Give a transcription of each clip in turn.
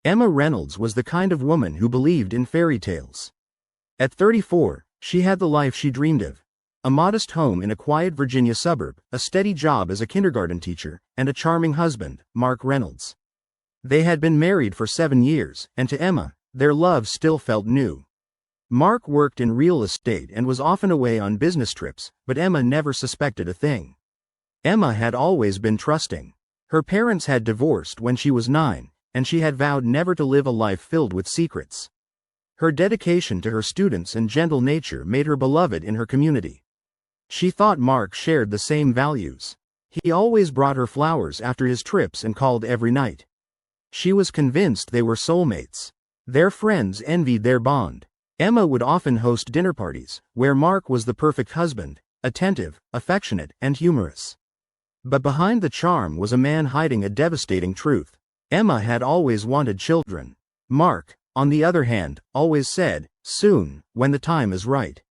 Emma Reynolds was the kind of woman who believed in fairy tales. At 34, she had the life she dreamed of. A modest home in a quiet Virginia suburb, a steady job as a kindergarten teacher, and a charming husband, Mark Reynolds. They had been married for 7 years, and to Emma, their love still felt new. Mark worked in real estate and was often away on business trips, but Emma never suspected a thing. Emma had always been trusting. Her parents had divorced when she was 9, and she had vowed never to live a life filled with secrets. Her dedication to her students and gentle nature made her beloved in her community. She thought Mark shared the same values. He always brought her flowers after his trips and called every night. She was convinced they were soulmates. Their friends envied their bond. Emma would often host dinner parties, where Mark was the perfect husband, attentive, affectionate, and humorous. But behind the charm was a man hiding a devastating truth. Emma had always wanted children. Mark, on the other hand, always said, "Soon, when the time is right."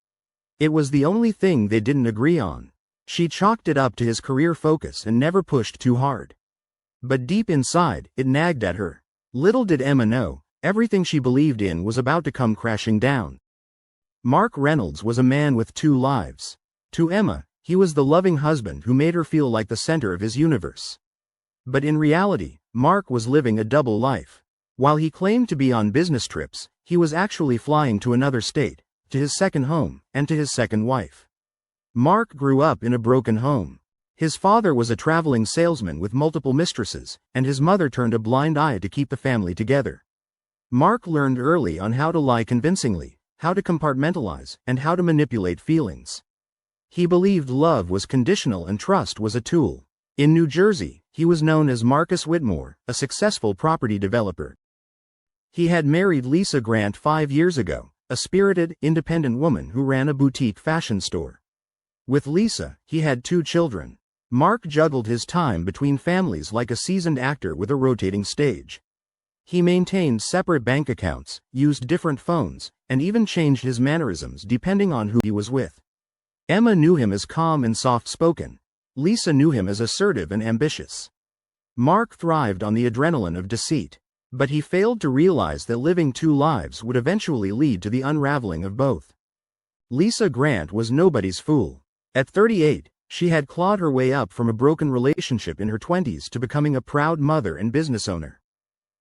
It was the only thing they didn't agree on. She chalked it up to his career focus and never pushed too hard. But deep inside, it nagged at her. Little did Emma know, everything she believed in was about to come crashing down. Mark Reynolds was a man with 2 lives. To Emma, he was the loving husband who made her feel like the center of his universe. But in reality, Mark was living a double life. While he claimed to be on business trips, he was actually flying to another state, to his second home, and to his second wife. Mark grew up in a broken home. His father was a traveling salesman with multiple mistresses, and his mother turned a blind eye to keep the family together. Mark learned early on how to lie convincingly, how to compartmentalize, and how to manipulate feelings. He believed love was conditional and trust was a tool. In New Jersey, he was known as Marcus Whitmore, a successful property developer. He had married Lisa Grant 5 years ago, a spirited, independent woman who ran a boutique fashion store. With Lisa, he had 2 children. Mark juggled his time between families like a seasoned actor with a rotating stage. He maintained separate bank accounts, used different phones, and even changed his mannerisms depending on who he was with. Emma knew him as calm and soft-spoken. Lisa knew him as assertive and ambitious. Mark thrived on the adrenaline of deceit. But he failed to realize that living 2 lives would eventually lead to the unraveling of both. Lisa Grant was nobody's fool. At 38, she had clawed her way up from a broken relationship in her 20s to becoming a proud mother and business owner.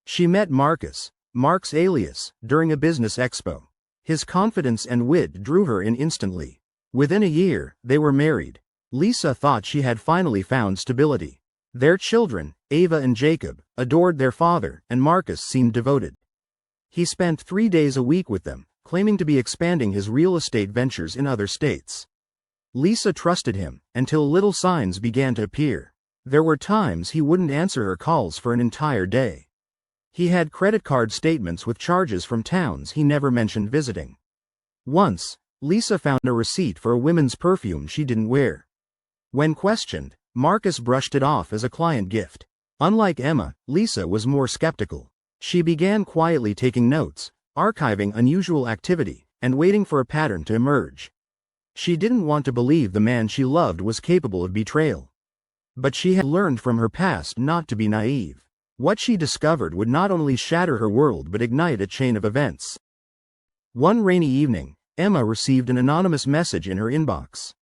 She met Marcus, Mark's alias, during a business expo. His confidence and wit drew her in instantly. Within a year, they were married. Lisa thought she had finally found stability. Their children, Ava and Jacob, adored their father, and Marcus seemed devoted. He spent 3 days a week with them, claiming to be expanding his real estate ventures in other states. Lisa trusted him, until little signs began to appear. There were times he wouldn't answer her calls for an entire day. He had credit card statements with charges from towns he never mentioned visiting. Once, Lisa found a receipt for a women's perfume she didn't wear. When questioned, Marcus brushed it off as a client gift. Unlike Emma, Lisa was more skeptical. She began quietly taking notes, archiving unusual activity, and waiting for a pattern to emerge. She didn't want to believe the man she loved was capable of betrayal. But she had learned from her past not to be naive. What she discovered would not only shatter her world but ignite a chain of events. One rainy evening, Emma received an anonymous message in her inbox.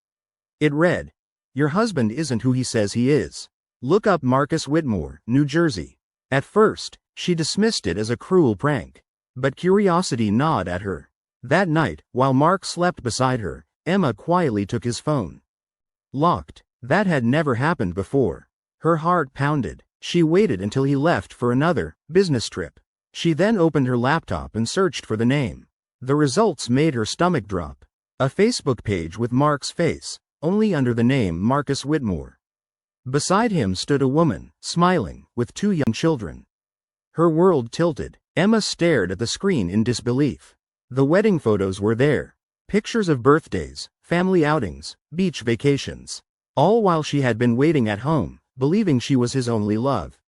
It read, "Your husband isn't who he says he is. Look up Marcus Whitmore, New Jersey." At first, she dismissed it as a cruel prank. But curiosity gnawed at her. That night, while Mark slept beside her, Emma quietly took his phone. Locked. That had never happened before. Her heart pounded. She waited until he left for another business trip. She then opened her laptop and searched for the name. The results made her stomach drop. A Facebook page with Mark's face, only under the name Marcus Whitmore. Beside him stood a woman, smiling, with 2 young children. Her world tilted. Emma stared at the screen in disbelief. The wedding photos were there. Pictures of birthdays, family outings, beach vacations. All while she had been waiting at home, believing she was his only love.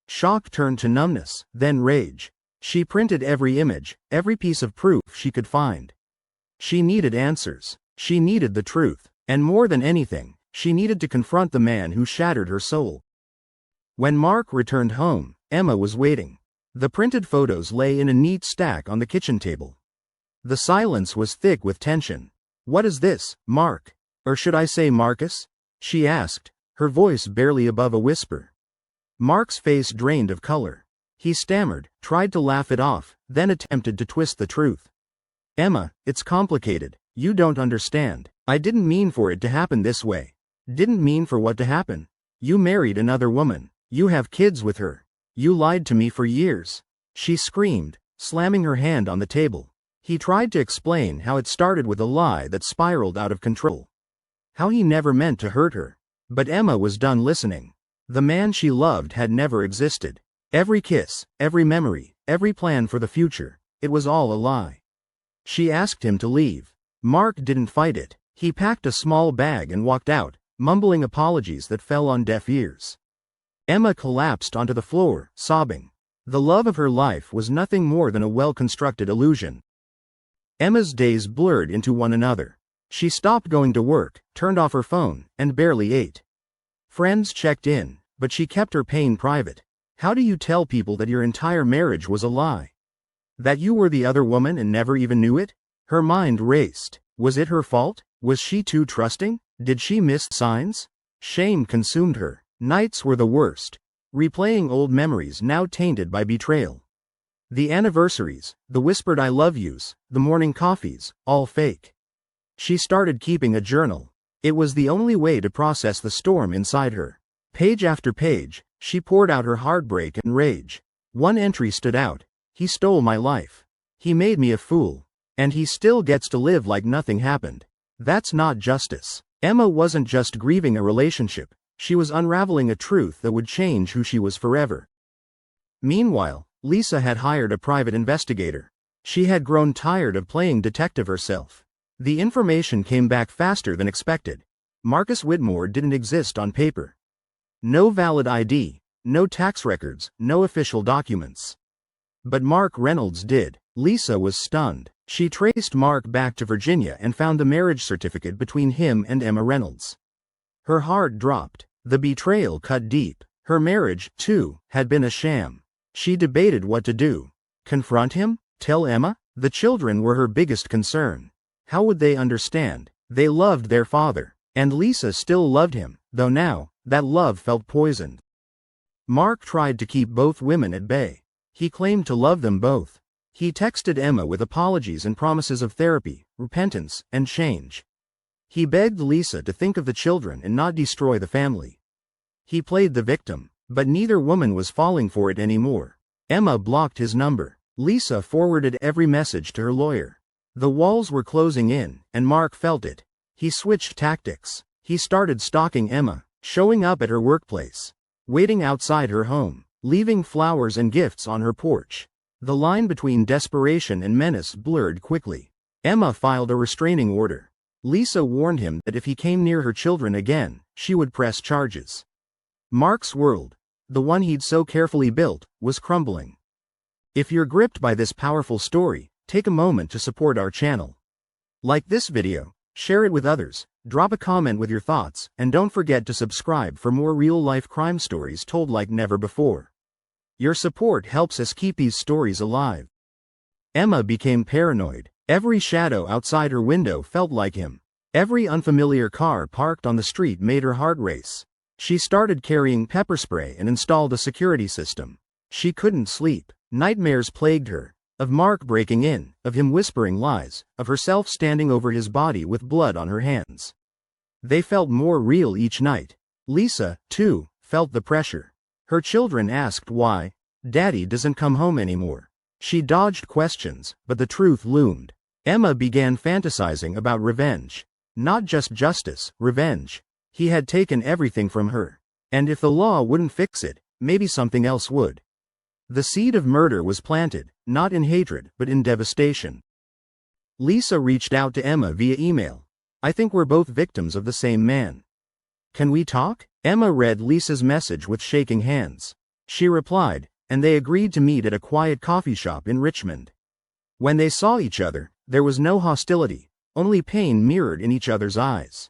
Shock turned to numbness, then rage. She printed every image, every piece of proof she could find. She needed answers. She needed the truth. And more than anything, she needed to confront the man who shattered her soul. When Mark returned home, Emma was waiting. The printed photos lay in a neat stack on the kitchen table. The silence was thick with tension. "What is this, Mark? Or should I say Marcus?" she asked, her voice barely above a whisper. Mark's face drained of color. He stammered, tried to laugh it off, then attempted to twist the truth. "Emma, it's complicated. You don't understand. I didn't mean for it to happen this way. Didn't mean for what to happen. You married another woman. You have kids with her. You lied to me for years," she screamed, slamming her hand on the table. He tried to explain how it started with a lie that spiraled out of control. How he never meant to hurt her. But Emma was done listening. The man she loved had never existed. Every kiss, every memory, every plan for the future, it was all a lie. She asked him to leave. Mark didn't fight it. He packed a small bag and walked out, mumbling apologies that fell on deaf ears. Emma collapsed onto the floor, sobbing. The love of her life was nothing more than a well-constructed illusion. Emma's days blurred into one another. She stopped going to work, turned off her phone, and barely ate. Friends checked in, but she kept her pain private. How do you tell people that your entire marriage was a lie? That you were the other woman and never even knew it? Her mind raced. Was it her fault? Was she too trusting? Did she miss signs? Shame consumed her. Nights were the worst. Replaying old memories now tainted by betrayal. The anniversaries, the whispered I love yous, the morning coffees, all fake. She started keeping a journal. It was the only way to process the storm inside her. Page after page, she poured out her heartbreak and rage. One entry stood out. "He stole my life. He made me a fool. And he still gets to live like nothing happened. That's not justice." Emma wasn't just grieving a relationship. She was unraveling a truth that would change who she was forever. Meanwhile, Lisa had hired a private investigator. She had grown tired of playing detective herself. The information came back faster than expected. Marcus Whitmore didn't exist on paper. No valid ID, no tax records, no official documents. But Mark Reynolds did. Lisa was stunned. She traced Mark back to Virginia and found the marriage certificate between him and Emma Reynolds. Her heart dropped. The betrayal cut deep. Her marriage, too, had been a sham. She debated what to do. Confront him? Tell Emma? The children were her biggest concern. How would they understand? They loved their father. And Lisa still loved him, though now, that love felt poisoned. Mark tried to keep both women at bay. He claimed to love them both. He texted Emma with apologies and promises of therapy, repentance, and change. He begged Lisa to think of the children and not destroy the family. He played the victim, but neither woman was falling for it anymore. Emma blocked his number. Lisa forwarded every message to her lawyer. The walls were closing in, and Mark felt it. He switched tactics. He started stalking Emma, showing up at her workplace, waiting outside her home, leaving flowers and gifts on her porch. The line between desperation and menace blurred quickly. Emma filed a restraining order. Lisa warned him that if he came near her children again, she would press charges. Mark's world, the one he'd so carefully built, was crumbling. If you're gripped by this powerful story, take a moment to support our channel. Like this video, share it with others, drop a comment with your thoughts, and don't forget to subscribe for more real-life crime stories told like never before. Your support helps us keep these stories alive. Emma became paranoid. Every shadow outside her window felt like him. Every unfamiliar car parked on the street made her heart race. She started carrying pepper spray and installed a security system. She couldn't sleep. Nightmares plagued her. Of Mark breaking in, of him whispering lies, of herself standing over his body with blood on her hands. They felt more real each night. Lisa, too, felt the pressure. Her children asked why Daddy doesn't come home anymore. She dodged questions, but the truth loomed. Emma began fantasizing about revenge. Not just justice, revenge. He had taken everything from her. And if the law wouldn't fix it, maybe something else would. The seed of murder was planted, not in hatred, but in devastation. Lisa reached out to Emma via email. "I think we're both victims of the same man. Can we talk?" Emma read Lisa's message with shaking hands. She replied, and they agreed to meet at a quiet coffee shop in Richmond. When they saw each other, there was no hostility, only pain mirrored in each other's eyes.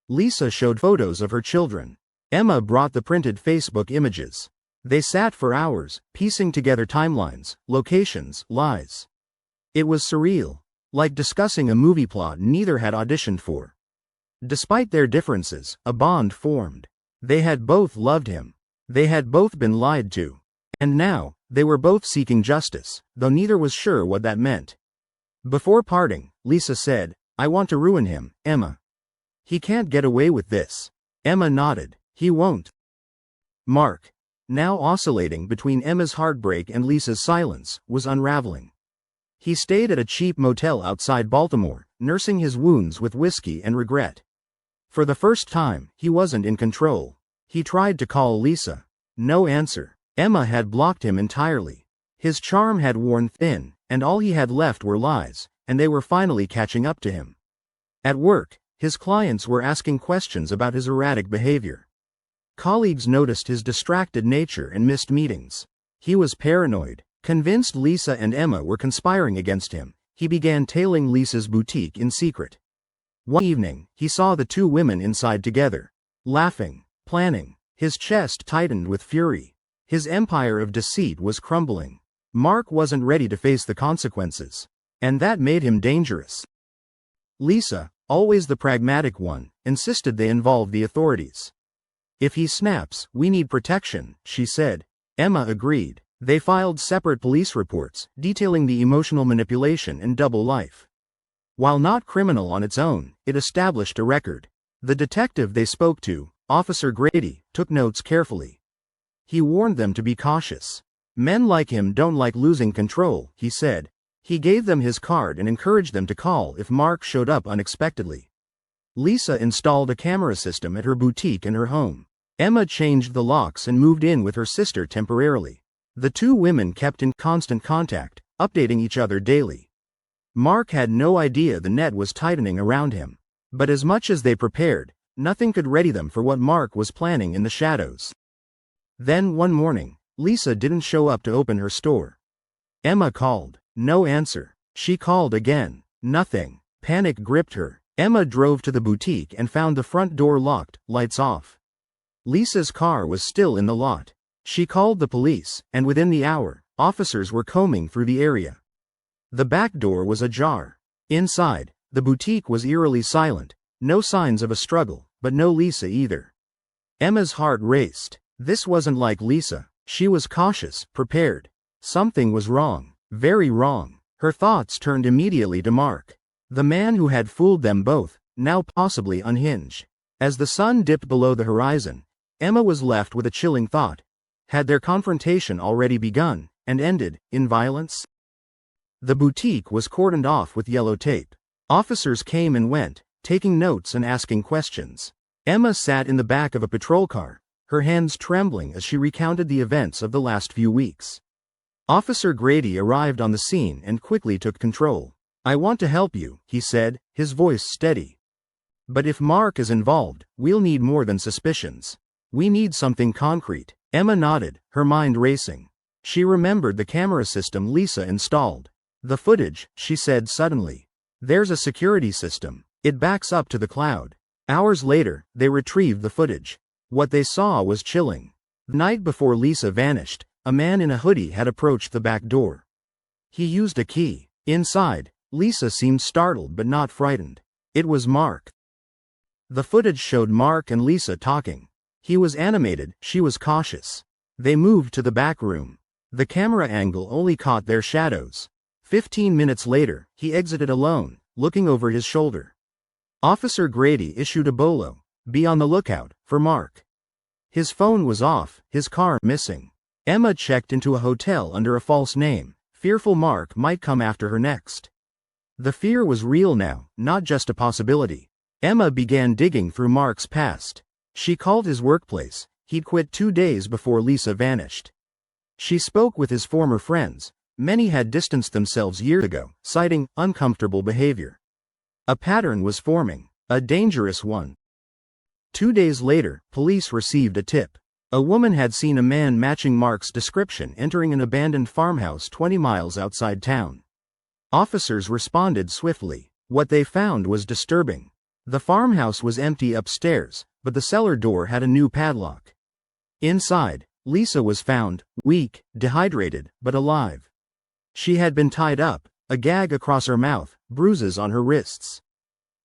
Lisa showed photos of her children. Emma brought the printed Facebook images. They sat for hours, piecing together timelines, locations, lies. It was surreal, like discussing a movie plot neither had auditioned for. Despite their differences, a bond formed. They had both loved him. They had both been lied to. And now, they were both seeking justice, though neither was sure what that meant. Before parting, Lisa said, "I want to ruin him, Emma. He can't get away with this." Emma nodded. "He won't." Mark, now oscillating between Emma's heartbreak and Lisa's silence, was unraveling. He stayed at a cheap motel outside Baltimore, nursing his wounds with whiskey and regret. For the first time, he wasn't in control. He tried to call Lisa. No answer. Emma had blocked him entirely. His charm had worn thin, and all he had left were lies, and they were finally catching up to him. At work, his clients were asking questions about his erratic behavior. Colleagues noticed his distracted nature and missed meetings. He was paranoid. Convinced Lisa and Emma were conspiring against him, he began tailing Lisa's boutique in secret. One evening, he saw the two women inside together, laughing, planning. His chest tightened with fury. His empire of deceit was crumbling. Mark wasn't ready to face the consequences. And that made him dangerous. Lisa, always the pragmatic one, insisted they involve the authorities. "If he snaps, we need protection," she said. Emma agreed. They filed separate police reports, detailing the emotional manipulation and double life. While not criminal on its own, it established a record. The detective they spoke to, Officer Grady, took notes carefully. He warned them to be cautious. "Men like him don't like losing control," he said. He gave them his card and encouraged them to call if Mark showed up unexpectedly. Lisa installed a camera system at her boutique and her home. Emma changed the locks and moved in with her sister temporarily. The two women kept in constant contact, updating each other daily. Mark had no idea the net was tightening around him. But as much as they prepared, nothing could ready them for what Mark was planning in the shadows. Then one morning, Lisa didn't show up to open her store. Emma called. No answer. She called again. Nothing. Panic gripped her. Emma drove to the boutique and found the front door locked, lights off. Lisa's car was still in the lot. She called the police, and within the hour, officers were combing through the area. The back door was ajar. Inside, the boutique was eerily silent, no signs of a struggle, but no Lisa either. Emma's heart raced. This wasn't like Lisa. She was cautious, prepared. Something was wrong, very wrong. Her thoughts turned immediately to Mark, the man who had fooled them both, now possibly unhinged. As the sun dipped below the horizon, Emma was left with a chilling thought. Had their confrontation already begun, and ended, in violence? The boutique was cordoned off with yellow tape. Officers came and went, taking notes and asking questions. Emma sat in the back of a patrol car, her hands trembling as she recounted the events of the last few weeks. Officer Grady arrived on the scene and quickly took control. "I want to help you," he said, his voice steady. "But if Mark is involved, we'll need more than suspicions. We need something concrete." Emma nodded, her mind racing. She remembered the camera system Lisa installed. "The footage," she said suddenly. "There's a security system. It backs up to the cloud." Hours later, they retrieved the footage. What they saw was chilling. The night before Lisa vanished, a man in a hoodie had approached the back door. He used a key. Inside, Lisa seemed startled but not frightened. It was Mark. The footage showed Mark and Lisa talking. He was animated, she was cautious. They moved to the back room. The camera angle only caught their shadows. 15 minutes later, he exited alone, looking over his shoulder. Officer Grady issued a bolo. "Be on the lookout for Mark." His phone was off, his car missing. Emma checked into a hotel under a false name, fearful Mark might come after her next. The fear was real now, not just a possibility. Emma began digging through Mark's past. She called his workplace. He'd quit 2 days before Lisa vanished. She spoke with his former friends. Many had distanced themselves years ago, citing uncomfortable behavior. A pattern was forming, a dangerous one. 2 days later, police received a tip. A woman had seen a man matching Mark's description entering an abandoned farmhouse 20 miles outside town. Officers responded swiftly. What they found was disturbing. The farmhouse was empty upstairs, but the cellar door had a new padlock. Inside, Lisa was found, weak, dehydrated, but alive. She had been tied up, a gag across her mouth, bruises on her wrists.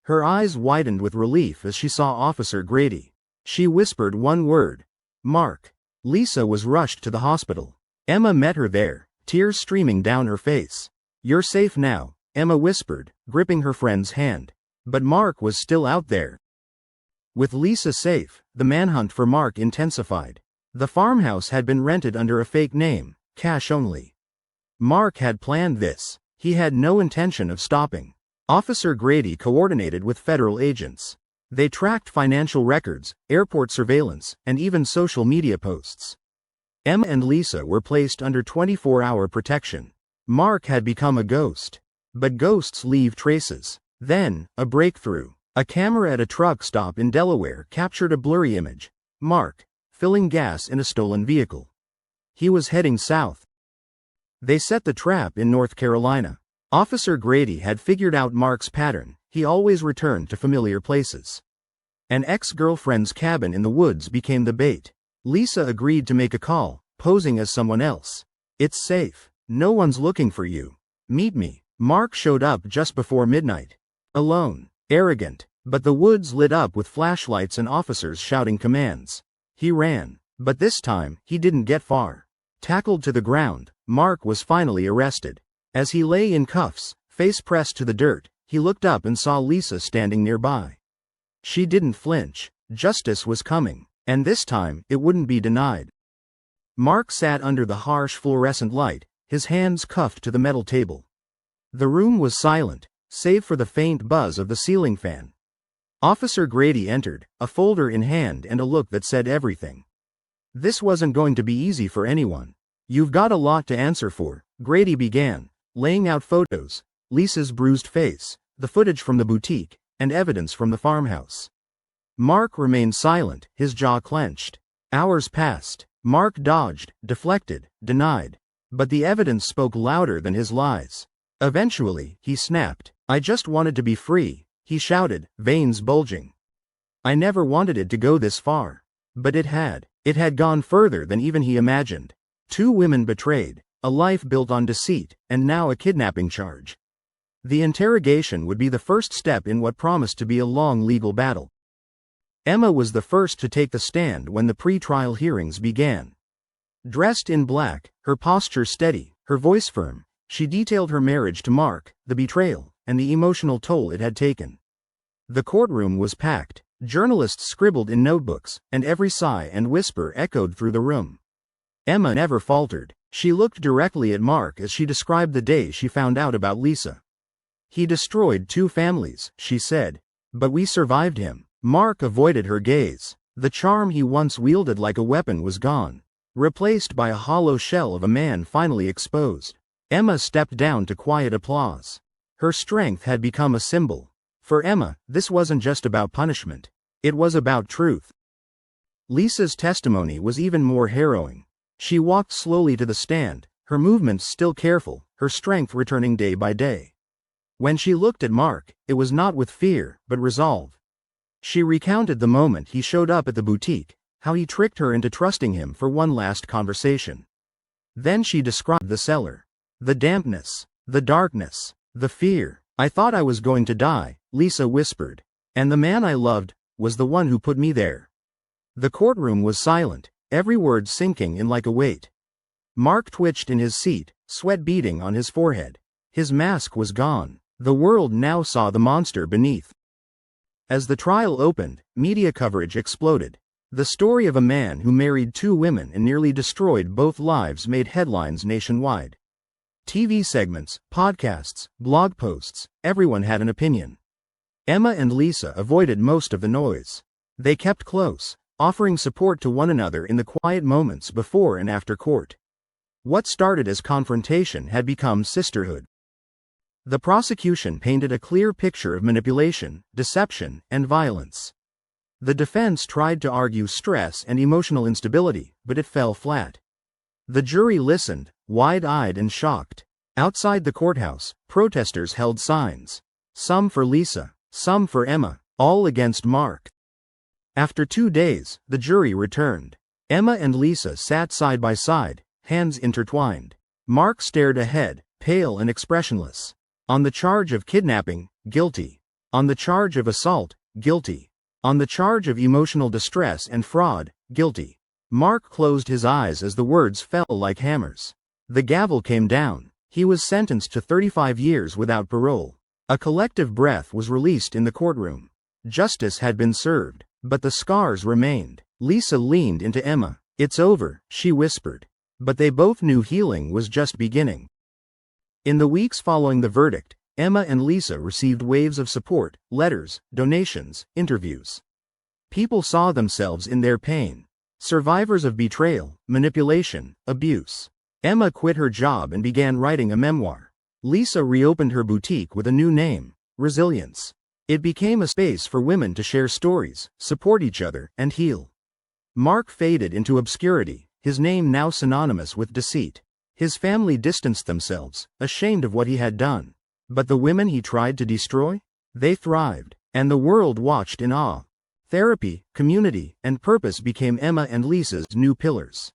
Her eyes widened with relief as she saw Officer Grady. She whispered one word. Mark. Lisa was rushed to the hospital. Emma met her there, tears streaming down her face. You're safe now, Emma whispered, gripping her friend's hand. But Mark was still out there. With Lisa safe, the manhunt for Mark intensified. The farmhouse had been rented under a fake name, cash only. Mark had planned this. He had no intention of stopping. Officer Grady coordinated with federal agents. They tracked financial records, airport surveillance, and even social media posts. Emma and Lisa were placed under 24-hour protection. Mark had become a ghost. But ghosts leave traces. Then, a breakthrough. A camera at a truck stop in Delaware captured a blurry image. Mark, filling gas in a stolen vehicle. He was heading south. They set the trap in North Carolina. Officer Grady had figured out Mark's pattern. He always returned to familiar places. An ex-girlfriend's cabin in the woods became the bait. Lisa agreed to make a call, posing as someone else. It's safe. No one's looking for you. Meet me. Mark showed up just before midnight. Alone. Arrogant. But the woods lit up with flashlights and officers shouting commands. He ran. But this time, he didn't get far. Tackled to the ground, Mark was finally arrested. As he lay in cuffs, face pressed to the dirt, he looked up and saw Lisa standing nearby. She didn't flinch. Justice was coming. And this time, it wouldn't be denied. Mark sat under the harsh fluorescent light, his hands cuffed to the metal table. The room was silent, save for the faint buzz of the ceiling fan. Officer Grady entered, a folder in hand and a look that said everything. This wasn't going to be easy for anyone. You've got a lot to answer for, Grady began, laying out photos, Lisa's bruised face, the footage from the boutique, and evidence from the farmhouse. Mark remained silent, his jaw clenched. Hours passed. Mark dodged, deflected, denied. But the evidence spoke louder than his lies. Eventually, he snapped. I just wanted to be free, he shouted, veins bulging. I never wanted it to go this far. But it had. It had gone further than even he imagined. 2 women betrayed, a life built on deceit, and now a kidnapping charge. The interrogation would be the first step in what promised to be a long legal battle. Emma was the first to take the stand when the pre-trial hearings began. Dressed in black, her posture steady, her voice firm, she detailed her marriage to Mark, the betrayal, and the emotional toll it had taken. The courtroom was packed. Journalists scribbled in notebooks, and every sigh and whisper echoed through the room. Emma never faltered. She looked directly at Mark as she described the day she found out about Lisa. He destroyed 2 families, she said. But we survived him. Mark avoided her gaze. The charm he once wielded like a weapon was gone, replaced by a hollow shell of a man finally exposed. Emma stepped down to quiet applause. Her strength had become a symbol. For Emma, this wasn't just about punishment. It was about truth. Lisa's testimony was even more harrowing. She walked slowly to the stand, her movements still careful, her strength returning day by day. When she looked at Mark, it was not with fear, but resolve. She recounted the moment he showed up at the boutique, how he tricked her into trusting him for one last conversation. Then she described the cellar. The dampness, the darkness, the fear. I thought I was going to die, Lisa whispered. And the man I loved was the one who put me there. The courtroom was silent, every word sinking in like a weight. Mark twitched in his seat, sweat beading on his forehead. His mask was gone. The world now saw the monster beneath. As the trial opened, media coverage exploded. The story of a man who married 2 women and nearly destroyed both lives made headlines nationwide. TV segments, podcasts, blog posts, everyone had an opinion. Emma and Lisa avoided most of the noise. They kept close, offering support to one another in the quiet moments before and after court. What started as confrontation had become sisterhood. The prosecution painted a clear picture of manipulation, deception, and violence. The defense tried to argue stress and emotional instability, but it fell flat. The jury listened, wide-eyed and shocked. Outside the courthouse, protesters held signs. Some for Lisa, some for Emma, all against Mark. After 2 days, the jury returned. Emma and Lisa sat side by side, hands intertwined. Mark stared ahead, pale and expressionless. On the charge of kidnapping, guilty. On the charge of assault, guilty. On the charge of emotional distress and fraud, guilty. Mark closed his eyes as the words fell like hammers. The gavel came down. He was sentenced to 35 years without parole. A collective breath was released in the courtroom. Justice had been served, but the scars remained. Lisa leaned into Emma. "It's over," she whispered. But they both knew healing was just beginning. In the weeks following the verdict, Emma and Lisa received waves of support, letters, donations, interviews. People saw themselves in their pain. Survivors of betrayal, manipulation, abuse. Emma quit her job and began writing a memoir. Lisa reopened her boutique with a new name, Resilience. It became a space for women to share stories, support each other, and heal. Mark faded into obscurity, his name now synonymous with deceit. His family distanced themselves, ashamed of what he had done. But the women he tried to destroy? They thrived, and the world watched in awe. Therapy, community, and purpose became Emma and Lisa's new pillars.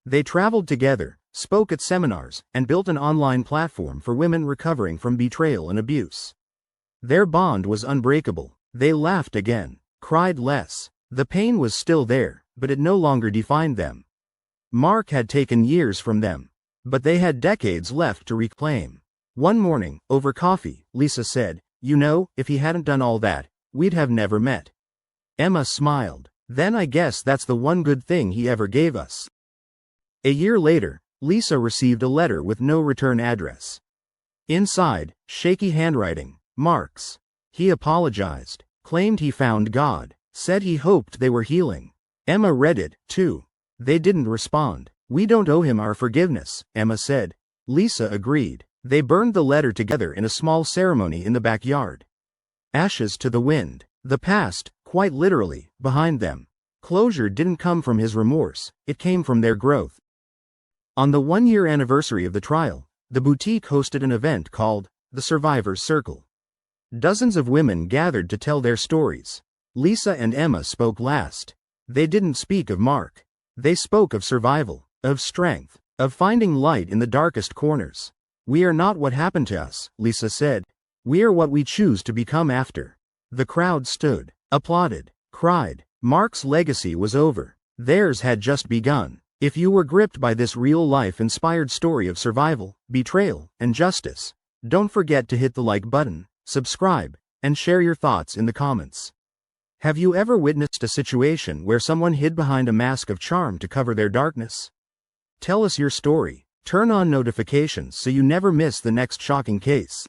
They traveled together, spoke at seminars, and built an online platform for women recovering from betrayal and abuse. Their bond was unbreakable. They laughed again, cried less. The pain was still there, but it no longer defined them. Mark had taken years from them, but they had decades left to reclaim. One morning, over coffee, Lisa said, "You know, if he hadn't done all that, we'd have never met." Emma smiled. "Then I guess that's the one good thing he ever gave us." A year later, Lisa received a letter with no return address. Inside, shaky handwriting, Mark's. He apologized, claimed he found God, said he hoped they were healing. Emma read it, too. They didn't respond. "We don't owe him our forgiveness," Emma said. Lisa agreed. They burned the letter together in a small ceremony in the backyard. Ashes to the wind. The past, quite literally, behind them. Closure didn't come from his remorse, it came from their growth. On the one-year anniversary of the trial, the boutique hosted an event called The Survivor's Circle. Dozens of women gathered to tell their stories. Lisa and Emma spoke last. They didn't speak of Mark. They spoke of survival, of strength, of finding light in the darkest corners. "We are not what happened to us," Lisa said. "We are what we choose to become after." The crowd stood, applauded, cried. Mark's legacy was over. Theirs had just begun. If you were gripped by this real-life inspired story of survival, betrayal, and justice, don't forget to hit the like button, subscribe, and share your thoughts in the comments. Have you ever witnessed a situation where someone hid behind a mask of charm to cover their darkness? Tell us your story. Turn on notifications so you never miss the next shocking case.